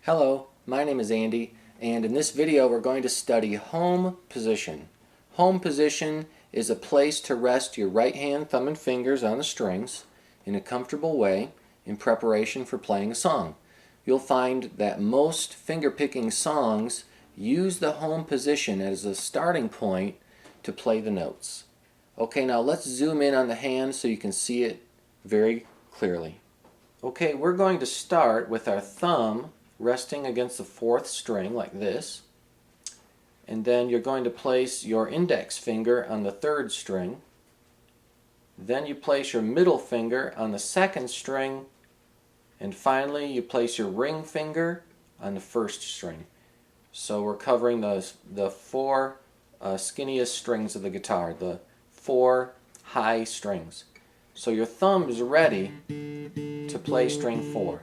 Hello, my name is Andy, and in this video we're going to study home position. Home position is a place to rest your right hand, thumb, and fingers on the strings in a comfortable way in preparation for playing a song. You'll find that most finger-picking songs use the home position as a starting point to play the notes. Okay, now let's zoom in on the hand so you can see it very clearly. Okay, we're going to start with our thumb resting against the fourth string like this, and then you're going to place your index finger on the third string. Then you place your middle finger on the second string, and finally you place your ring finger on the first string. So we're covering the four skinniest strings of the guitar, the four high strings. So your thumb is ready to play string 4.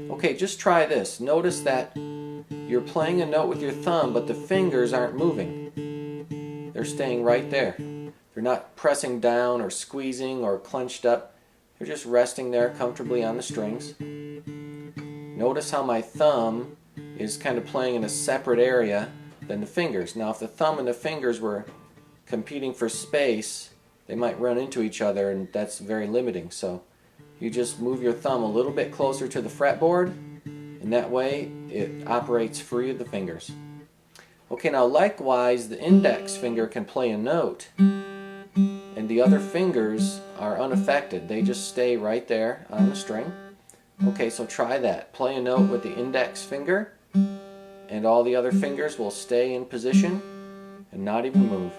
Okay, just try this. Notice that you're playing a note with your thumb, but the fingers aren't moving. They're staying right there. They're not pressing down or squeezing or clenched up. They're just resting there comfortably on the strings. Notice how my thumb is kind of playing in a separate area than the fingers. Now, if the thumb and the fingers were competing for space, they might run into each other, and that's very limiting. So you just move your thumb a little bit closer to the fretboard, and that way it operates free of the fingers. Okay, now likewise the index finger can play a note, and the other fingers are unaffected. They just stay right there on the string. Okay, so try that. Play a note with the index finger, and all the other fingers will stay in position and not even move.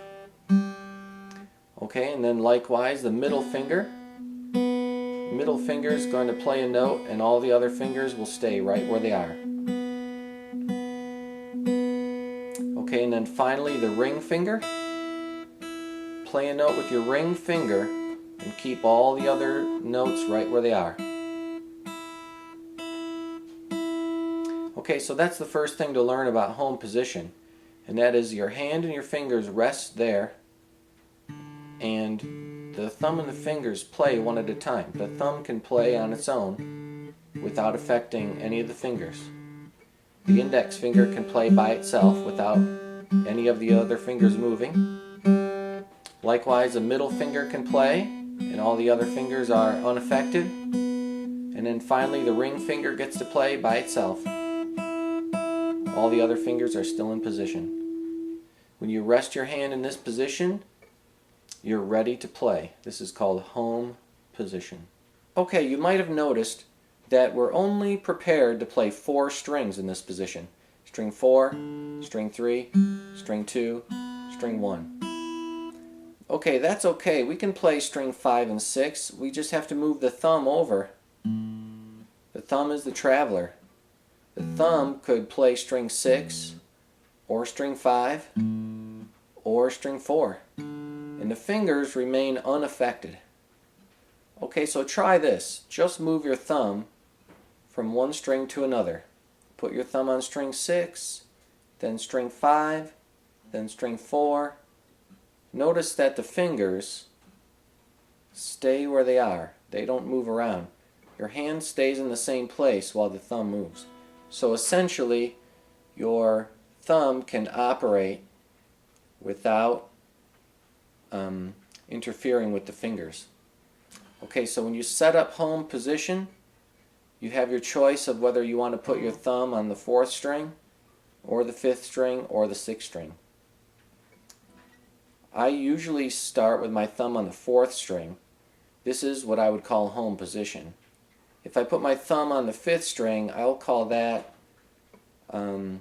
Okay, and then likewise the middle finger. Middle finger is going to play a note, and all the other fingers will stay right where they are. Okay, and then finally the ring finger. Play a note with your ring finger and keep all the other notes right where they are. Okay, so that's the first thing to learn about home position, and that is your hand and your fingers rest there, and the thumb and the fingers play one at a time. The thumb can play on its own without affecting any of the fingers. The index finger can play by itself without any of the other fingers moving. Likewise, the middle finger can play, and all the other fingers are unaffected. And then finally, the ring finger gets to play by itself. All the other fingers are still in position. When you rest your hand in this position, you're ready to play. This is called home position. Okay, you might have noticed that we're only prepared to play 4 strings in this position. String 4, string 3, string 2, string 1. Okay, that's okay. We can play string 5 and 6. We just have to move the thumb over. The thumb is the traveler. The thumb could play string 6, or string 5, or string 4. And the fingers remain unaffected. Okay, so try this. Just move your thumb from one string to another. Put your thumb on string 6, then string 5, then string 4. Notice that the fingers stay where they are. They don't move around. Your hand stays in the same place while the thumb moves. So essentially, your thumb can operate without interfering with the fingers. Okay, so when you set up home position, you have your choice of whether you want to put your thumb on the 4th string, or the 5th string, or the 6th string. I usually start with my thumb on the 4th string. This is what I would call home position. If I put my thumb on the 5th string, I'll call that home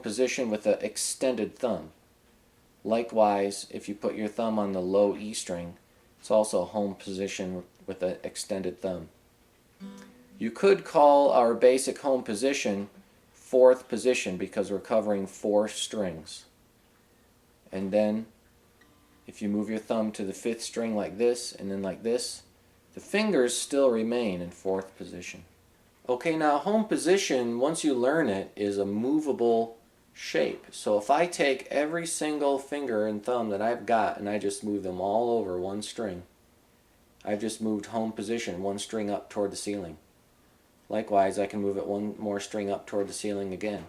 position with an extended thumb. Likewise, if you put your thumb on the low E string, it's also home position with an extended thumb. You could call our basic home position 4th position because we're covering 4 strings. And then if you move your thumb to the 5th string like this and then like this, the fingers still remain in 4th position. Okay, now home position, once you learn it, is a movable shape. So if I take every single finger and thumb that I've got and I just move them all over one string, I've just moved home position one string up toward the ceiling. Likewise, I can move it one more string up toward the ceiling again.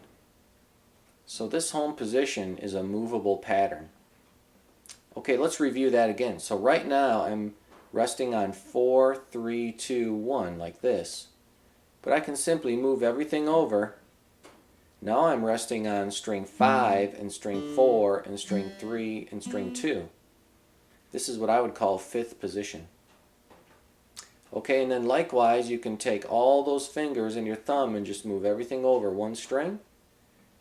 So this home position is a movable pattern. Okay, let's review that again. So right now I'm resting on 4, 3, 2, 1 like this. But I can simply move everything over. Now I'm resting on string 5 and string 4 and string 3 and string 2. This is what I would call fifth position. Okay, and then likewise you can take all those fingers and your thumb and just move everything over one string.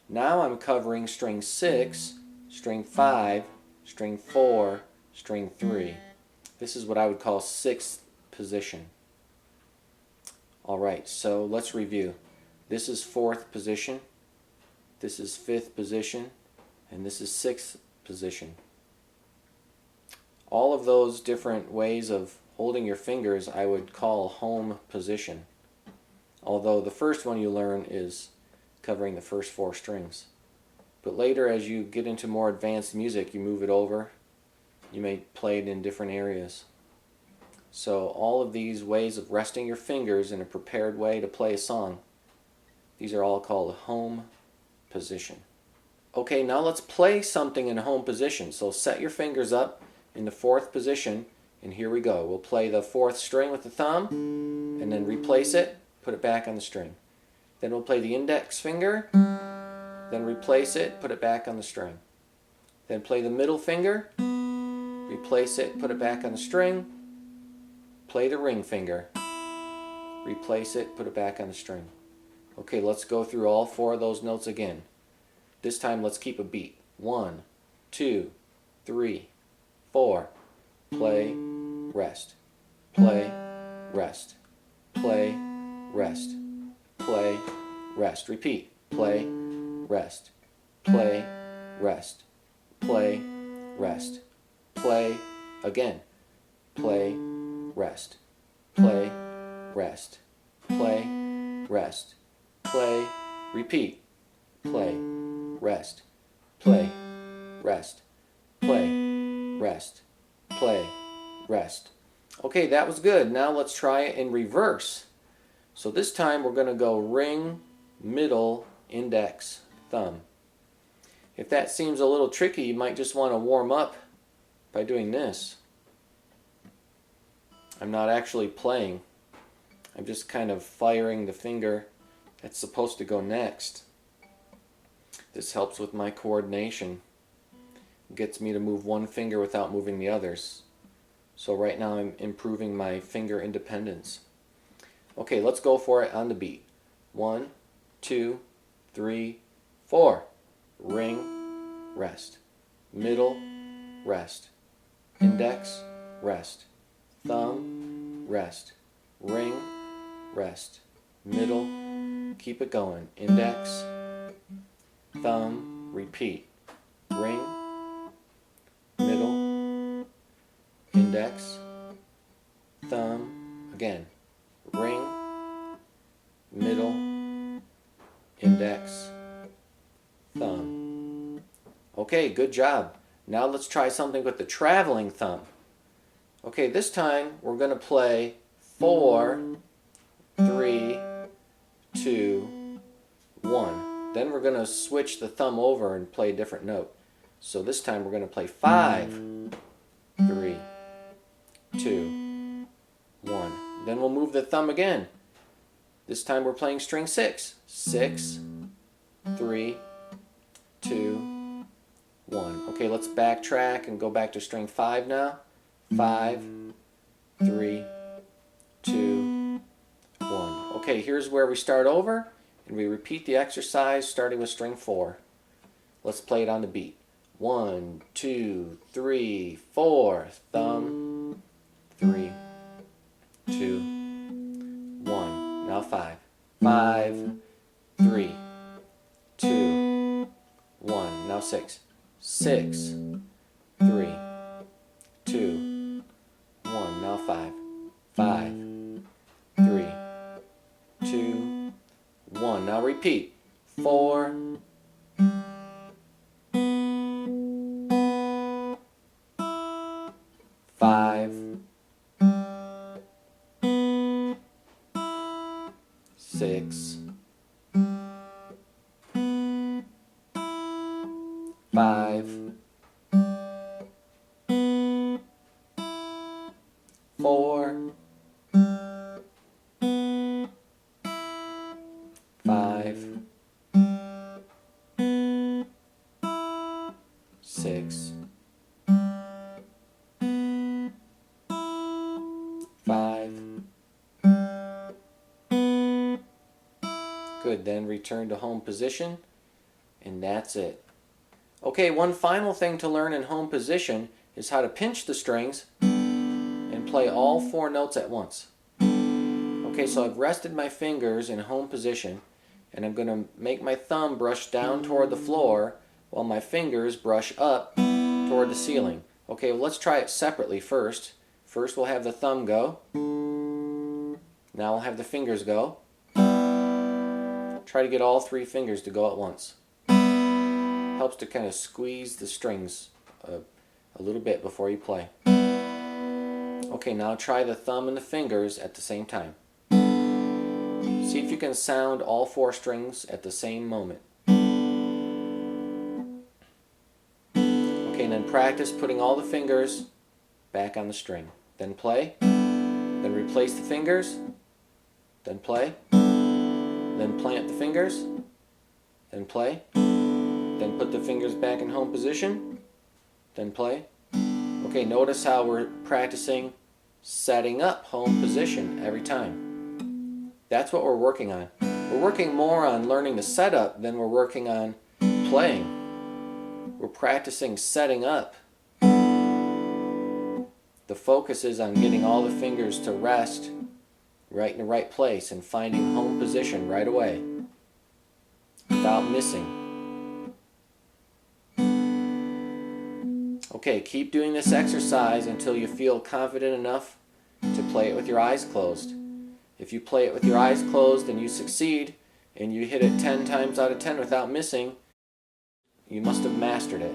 Now I'm covering string 6, string 5, string 4, string 3. This is what I would call sixth position. Alright, so let's review. This is fourth position, this is fifth position, and this is sixth position. All of those different ways of holding your fingers I would call home position. Although the first one you learn is covering the first 4 strings. But later as you get into more advanced music, you move it over. You may play it in different areas. So all of these ways of resting your fingers in a prepared way to play a song, these are all called home position. Okay, now let's play something in home position. So set your fingers up in the fourth position, and here we go. We'll play the fourth string with the thumb, and then replace it, put it back on the string. Then we'll play the index finger, then replace it, put it back on the string. Then play the middle finger, replace it, put it back on the string. Play the ring finger, replace it, put it back on the string. Okay, let's go through all 4 of those notes again. This time let's keep a beat. 1, 2, 3, 4. Play, rest. Play, rest. Play, rest. Play, rest. Repeat. Play, rest. Play, rest. Play, rest. Play, again. Play, rest. Play, rest. Play, rest. Play, repeat. Play, rest. Play, rest. Play, rest. Play, rest. Okay, that was good. Now let's try it in reverse. So this time we're going to go ring, middle, index, thumb. If that seems a little tricky, you might just want to warm up by doing this. I'm not actually playing. I'm just kind of firing the finger that's supposed to go next. This helps with my coordination. It gets me to move one finger without moving the others. So right now I'm improving my finger independence. Okay, let's go for it on the beat. 1, 2, 3, 4. Ring, rest. Middle, rest. Index, rest. Thumb, rest. Ring, rest. Middle, keep it going. Index, thumb, repeat. Ring, middle, index, thumb, again. Ring, middle, index, thumb. Okay, good job. Now let's try something with the traveling thumb. Okay, this time we're going to play 4, 3, 2, 1. Then we're going to switch the thumb over and play a different note. So this time we're going to play 5, 3, 2, 1. Then we'll move the thumb again. This time we're playing string 6. 6, 3, 2, 1. Okay, let's backtrack and go back to string 5 now. 5, 3, 2, 1. Okay, here's where we start over, and we repeat the exercise starting with string 4. Let's play it on the beat. 1, 2, 3, 4. Thumb, 3, 2, 1. Now 5. 5, 3, 2, 1. Now 6. 6, 3, 2, 1. Now 5. 5, 3, 2, 1. Now repeat. 4, 5, 5, 4, 5, 6, 5. Good, then return to home position, and that's it. Okay, one final thing to learn in home position is how to pinch the strings and play all 4 notes at once. Okay, so I've rested my fingers in home position, and I'm going to make my thumb brush down toward the floor while my fingers brush up toward the ceiling. Okay, well, let's try it separately first. First we'll have the thumb go. Now we'll have the fingers go. Try to get all 3 fingers to go at once. Helps to kind of squeeze the strings a little bit before you play. Okay, now try the thumb and the fingers at the same time. See if you can sound all 4 strings at the same moment. Okay, and then practice putting all the fingers back on the string. Then play. Then replace the fingers. Then play. Then plant the fingers. Then play. Then put the fingers back in home position. Then play. Okay, notice how we're practicing setting up home position every time. That's what we're working on. We're working more on learning the setup than we're working on playing. We're practicing setting up. The focus is on getting all the fingers to rest right in the right place and finding home position right away without missing. Okay, keep doing this exercise until you feel confident enough to play it with your eyes closed. If you play it with your eyes closed and you succeed, and you hit it 10 times out of 10 without missing, you must have mastered it.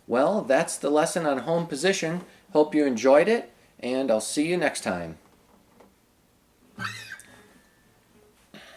Well, that's the lesson on home position. Hope you enjoyed it, and I'll see you next time.